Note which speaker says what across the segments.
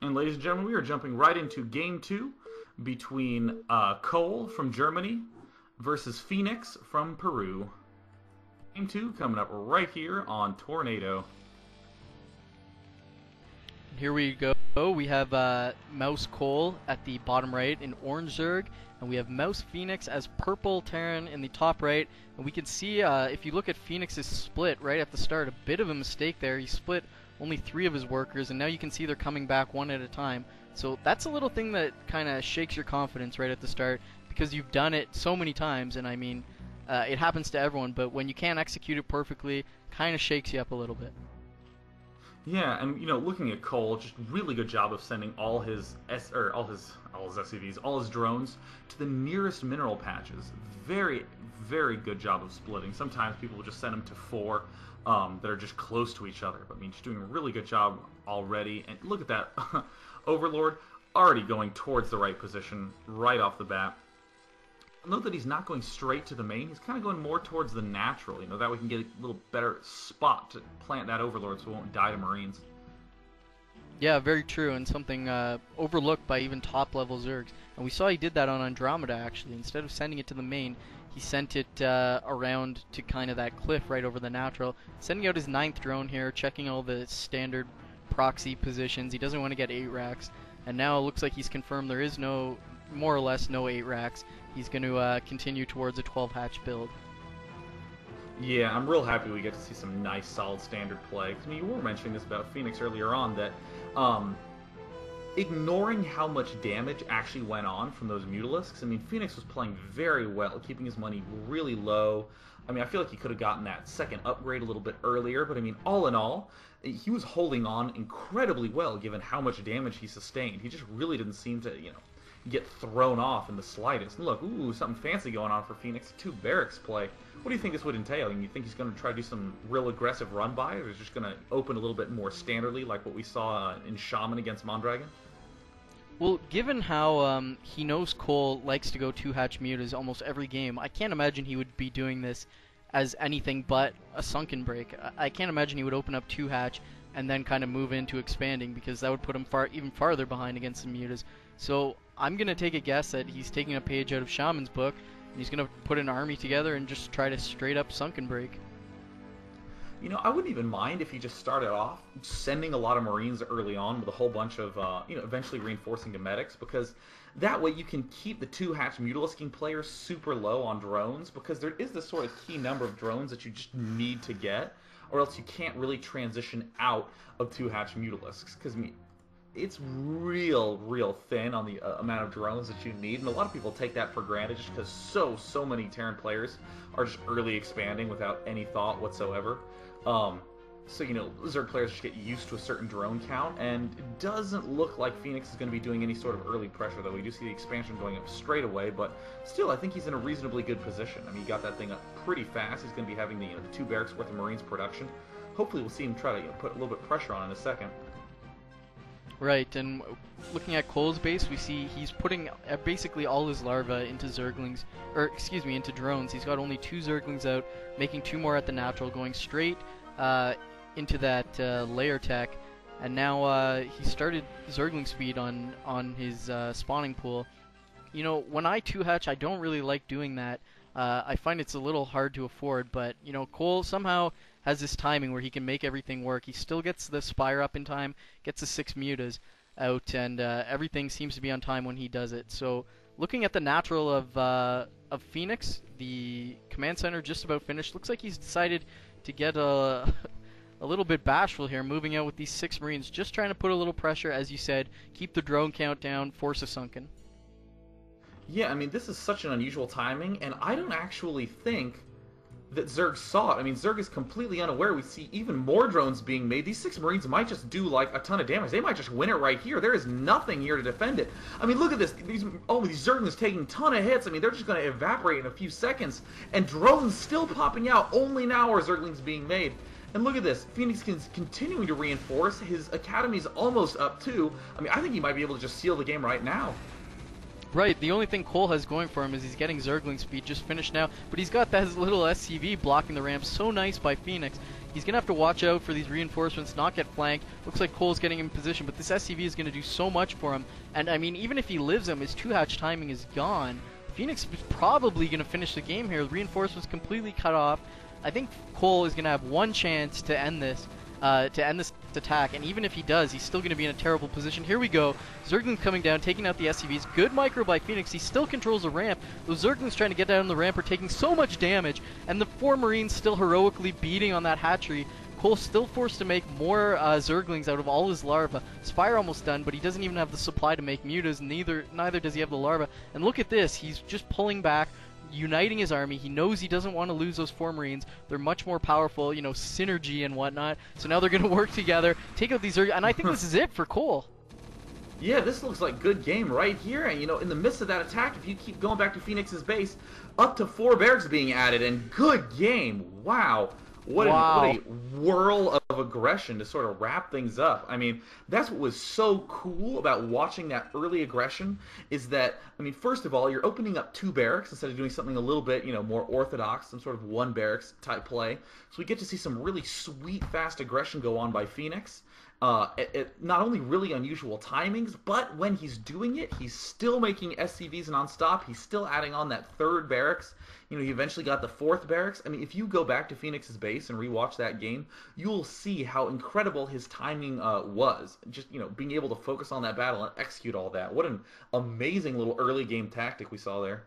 Speaker 1: And ladies and gentlemen, we are jumping right into game two between Kolll from Germany versus Fenix from Peru. Game two coming up right here on Tornado.
Speaker 2: Here we go. We have Mouse Kolll at the bottom right in orange Zerg, and we have Mouse Fenix as purple Terran in the top right. And we can see, if you look at Fenix's split right at the start, a bit of a mistake there. He split only 3 of his workers, and now you can see they're coming back one at a time. So that's a little thing that kind of shakes your confidence right at the start, because you've done it so many times, and I mean, it happens to everyone, but when you can't execute it perfectly, kind of shakes you up a little bit.
Speaker 1: Yeah, and looking at Kolll, just really good job of sending all his SCVs, all his drones to the nearest mineral patches. Very, very good job of splitting. Sometimes people will just send them to 4 that are just close to each other. But I mean, just doing a really good job already. And look at that, Overlord already going towards the right position right off the bat. Note that he's not going straight to the main. He's kind of going more towards the natural. That we can get a little better spot to plant that Overlord so it won't die to Marines.
Speaker 2: Yeah, very true, and something overlooked by even top-level Zergs. And we saw he did that on Andromeda, actually. Instead of sending it to the main, he sent it around to kind of that cliff right over the natural. Sending out his 9th drone here, checking all the standard proxy positions. He doesn't want to get 8 racks. And now it looks like he's confirmed there is more or less no 8 racks. He's going to continue towards a 12 hatch build.
Speaker 1: Yeah, I'm real happy we get to see some nice, solid standard play. I mean, you were mentioning this about Fenix earlier on, that ignoring how much damage actually went on from those Mutalisks, I mean, Fenix was playing very well, keeping his money really low. I mean, I feel like he could have gotten that second upgrade a little bit earlier, but I mean, all in all, he was holding on incredibly well given how much damage he sustained. He just really didn't seem to, get thrown off in the slightest. And look, ooh, something fancy going on for Fenix. 2 barracks play. What do you think this would entail? You think he's going to try to do some real aggressive run by, or is he just going to open a little bit more standardly like what we saw in Shaman against Mondragon?
Speaker 2: Well, given how he knows Kolll likes to go 2-hatch mutas almost every game, I can't imagine he would be doing this as anything but a sunken break. I can't imagine he would open up 2-hatch and then kind of move into expanding, because that would put him even farther behind against the mutas. So I'm going to take a guess that he's taking a page out of Shaman's book, and he's going to put an army together and just try to straight up sunken break.
Speaker 1: I wouldn't even mind if he just started off sending a lot of Marines early on with a whole bunch of, eventually reinforcing to medics, because that way you can keep the 2-hatch Mutalisking players super low on drones, because there is this sort of key number of drones that you just need to get, or else you can't really transition out of 2-hatch Mutalisks, because it's real thin on the amount of drones that you need, and a lot of people take that for granted just because so many Terran players are just early expanding without any thought whatsoever. So, Zerg players just get used to a certain drone count, and it doesn't look like Fenix is going to be doing any sort of early pressure, though. We do see the expansion going up straight away, but still, I think he's in a reasonably good position. I mean, he got that thing up pretty fast. He's going to be having the 2 barracks worth of Marines production. Hopefully we'll see him try to put a little bit of pressure on in a second.
Speaker 2: Right, and looking at Kolll's base, we see he's putting basically all his larvae into Zerglings, into drones. He's got only 2 Zerglings out, making 2 more at the natural, going straight into that layer tech, and now he started Zergling speed on his spawning pool. When I 2-hatch, I don't really like doing that. I find it's a little hard to afford, but Kolll somehow has this timing where he can make everything work. He still gets the Spire up in time, gets the 6 mutas out, and everything seems to be on time when he does it. So looking at the natural of Fenix, the command center just about finished. Looks like he's decided to get a little bit bashful here, moving out with these 6 Marines, just trying to put a little pressure, as you said, keep the drone count down, force a sunken.
Speaker 1: Yeah, I mean, this is such an unusual timing, and I don't actually think that Zerg saw it. I mean, Zerg is completely unaware. We see even more drones being made. These 6 Marines might just do, like, a ton of damage. They might just win it right here. There is nothing here to defend it. I mean, look at this. These Zerglings taking a ton of hits. I mean, they're just going to evaporate in a few seconds. And drones still popping out. Only now are Zerglings being made. And look at this. Fenix is continuing to reinforce. His academy's almost up, too. I mean, I think he might be able to just seal the game right now.
Speaker 2: Right, the only thing Kolll has going for him is he's getting Zergling speed, just finished now, but he's got that little SCV blocking the ramp, so nice by Fenix. He's going to have to watch out for these reinforcements, not get flanked. Looks like Kohl's getting in position, but this SCV is going to do so much for him. And, I mean, even if he lives him, his 2-hatch timing is gone. Phoenix is probably going to finish the game here. The reinforcements completely cut off. I think Kolll is going to have one chance to end this attack, and even if he does, he's still going to be in a terrible position. Here we go. Zergling's coming down, taking out the SCVs. Good micro by Fenix. He still controls the ramp. Those Zerglings trying to get down the ramp are taking so much damage, and the 4 Marines still heroically beating on that hatchery. Kolll still forced to make more Zerglings out of all his larvae. Spire almost done, but he doesn't even have the supply to make mutas, neither does he have the larvae. And look at this. He's just pulling back, uniting his army. He knows he doesn't want to lose those 4 Marines. They're much more powerful, you know, synergy and whatnot. So now they're going to work together, take out these and I think this is it for Kolll.
Speaker 1: Yeah, this looks like good game right here. And, you know, in the midst of that attack, if you keep going back to Phoenix's base, up to 4 barracks being added, and good game. Wow. What a whirl of aggression to sort of wrap things up. I mean, that's what was so cool about watching that early aggression is that, I mean, first of all, you're opening up 2 barracks instead of doing something a little bit, you know, more orthodox, some sort of 1 barracks type play. So we get to see some really sweet, fast aggression go on by Fenix. Not only really unusual timings, but when he's doing it, he's still making SCVs non-stop. He's still adding on that 3rd barracks. You know, he eventually got the 4th barracks. I mean, if you go back to Phoenix's base and rewatch that game, you'll see how incredible his timing was. Just, you know, being able to focus on that battle and execute all that. What an amazing little early game tactic we saw there.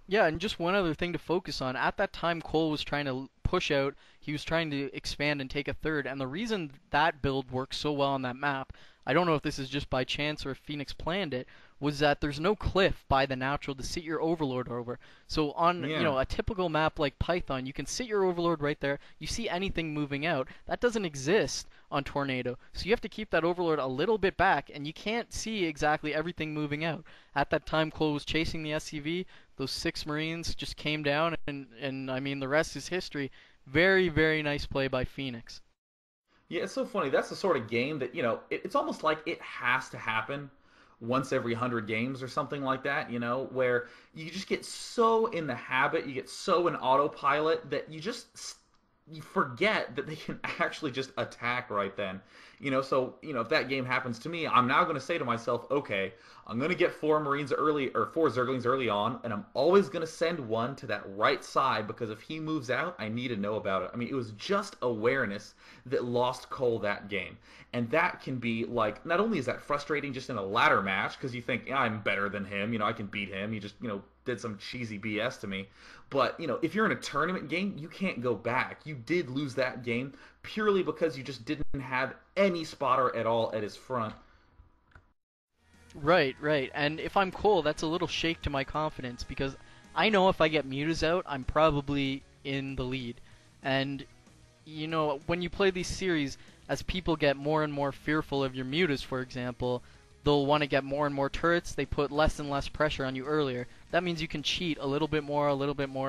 Speaker 2: Yeah, and just one other thing to focus on. At that time, Kolll was trying to push out. He was trying to expand and take a 3rd. And the reason that build works so well on that map, I don't know if this is just by chance or if Fenix planned it, was that there's no cliff by the natural to sit your Overlord over. So on you know, a typical map like Python, you can sit your Overlord right there. You see anything moving out. That doesn't exist on Tornado. So you have to keep that Overlord a little bit back, and you can't see exactly everything moving out. At that time, Kolll was chasing the SCV. Those 6 Marines just came down, and I mean, the rest is history. Very, very nice play by Fenix.
Speaker 1: Yeah, it's so funny. That's the sort of game that, you know, it's almost like it has to happen once every 100 games or something like that, you know, where you just get so in the habit, you get so in autopilot that you forget that they can actually just attack right then. You know, so, you know, if that game happens to me, I'm now going to say to myself, okay, I'm going to get 4 Marines early, or 4 Zerglings early on, and I'm always going to send one to that right side, because if he moves out, I need to know about it. I mean, it was just awareness that lost Kolll that game. And that can be, like, not only is that frustrating just in a ladder match, because you think, yeah, I'm better than him, you know, I can beat him, he just, you know, did some cheesy BS to me. But, you know, if you're in a tournament game, you can't go back. You did lose that game purely because you just didn't have any spotter at all at his front.
Speaker 2: Right, right. And if I'm Kolll, that's a little shake to my confidence, because I know if I get mutas out, I'm probably in the lead. And, you know, when you play these series, as people get more and more fearful of your mutas, for example, they'll want to get more and more turrets. They put less and less pressure on you earlier. That means you can cheat a little bit more,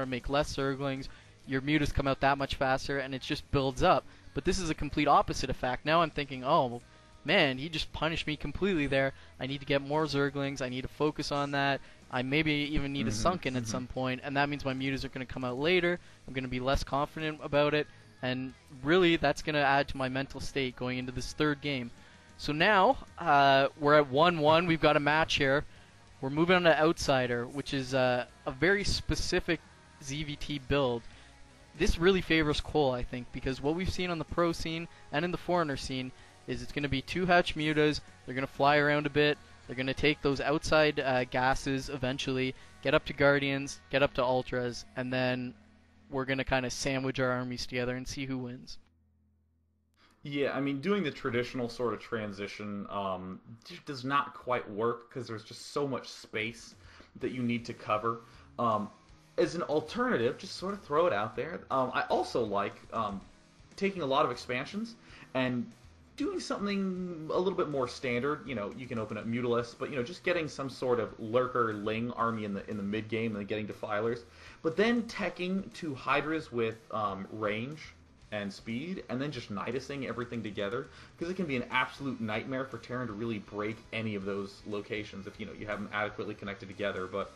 Speaker 2: make less Zerglings. Your mutas come out that much faster, and it just builds up. But this is a complete opposite effect. Now I'm thinking, oh, man, he just punished me completely there. I need to get more Zerglings. I need to focus on that. I maybe even need a Sunken at some point, and that means my mutas are going to come out later. I'm going to be less confident about it, and really that's going to add to my mental state going into this 3rd game. So now, we're at 1-1. We've got a match here. We're moving on to Outsider, which is a very specific ZVT build. This really favors Kolll, I think, because what we've seen on the pro scene and in the foreigner scene is it's going to be 2-hatch mutas. They're going to fly around a bit. They're going to take those outside gases eventually, get up to Guardians, get up to Ultras, and then we're going to kind of sandwich our armies together and see who wins.
Speaker 1: Yeah, I mean, doing the traditional sort of transition just does not quite work because there's just so much space that you need to cover. As an alternative, just sort of throw it out there. I also like taking a lot of expansions and doing something a little bit more standard. You know, you can open up Mutalisk, but, you know, just getting some sort of Lurker Ling army in the mid-game and then getting Defilers. But then teching 2 Hydras with range and speed, and then just nidusing everything together, because it can be an absolute nightmare for Terran to really break any of those locations if you have them adequately connected together. But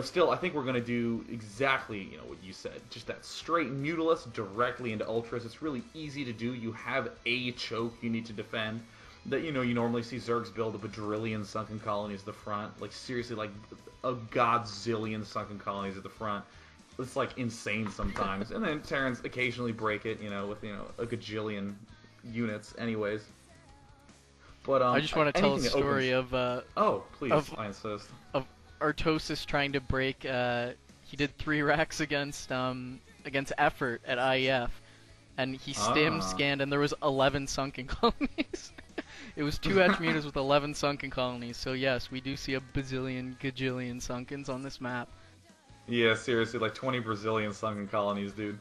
Speaker 1: still, I think we're going to do exactly what you said, just that straight Mutalisk directly into Ultras. It's really easy to do. You have a choke you need to defend. That you normally see Zergs build a bajillion sunken colonies at the front, like seriously, like a godzillion sunken colonies at the front. It's like insane sometimes, and then Terrans occasionally break it, with a gajillion units, anyways. But
Speaker 2: I just want to tell a story of
Speaker 1: oh, please, I insist.
Speaker 2: Of Artosis trying to break. He did 3 racks against Effort at IEF, and he stim scanned, and there was 11 sunken colonies. It was 2 Hatch mutas with 11 sunken colonies. So yes, we do see a bazillion, gajillion sunkens on this map.
Speaker 1: Yeah, seriously, like 20 Brazilian sunken colonies, dude.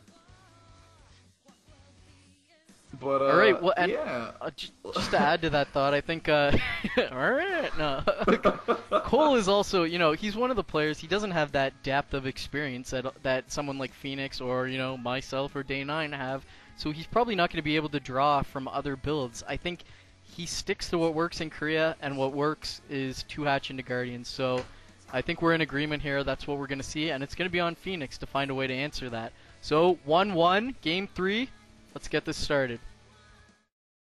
Speaker 1: But
Speaker 2: all right, well, and
Speaker 1: yeah.
Speaker 2: Just to add to that thought, I think all right, no. Kolll is also, he's one of the players. He doesn't have that depth of experience that someone like Fenix or myself or Day9 have. So he's probably not going to be able to draw from other builds. I think he sticks to what works in Korea, and what works is 2 Hatch into Guardians. So I think we're in agreement here. That's what we're going to see, and it's going to be on Fenix to find a way to answer that. So 1-1, Game 3. Let's get this started.